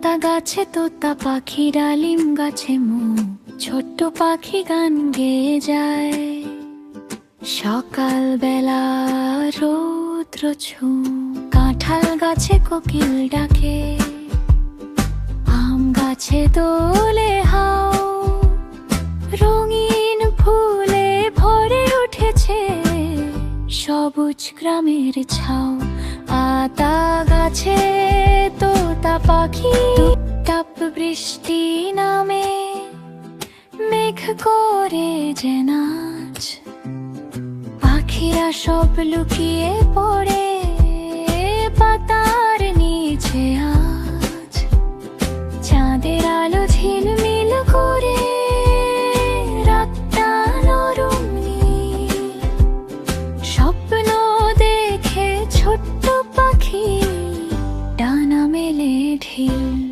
আতা গাছে তোতা পাখি, ডালিম গাছে মো, ছোট্ট পাখি গান গেয়ে যায়। সকাল বেলা রৌদ্র ছু, কাঁঠাল গাছে কোকিল ডাকে, আম গাছে দোলে হাও, রঙিন ফুলে ভরে উঠেছে সবুজ গ্রামের ছাও। আতা গাছে তোতা পাখি, টপ বৃষ্টি নামে, মেঘ করে যে নাচ, পাখিরা সব লুকিয়ে পড়ে পাতার নিচে আজ। চাঁদের আলো ঝিলমিল করে রাতটা নরম নীল, স্বপ্ন দেখে ছোট্ট পাখি ডানা মেলে ঢিল।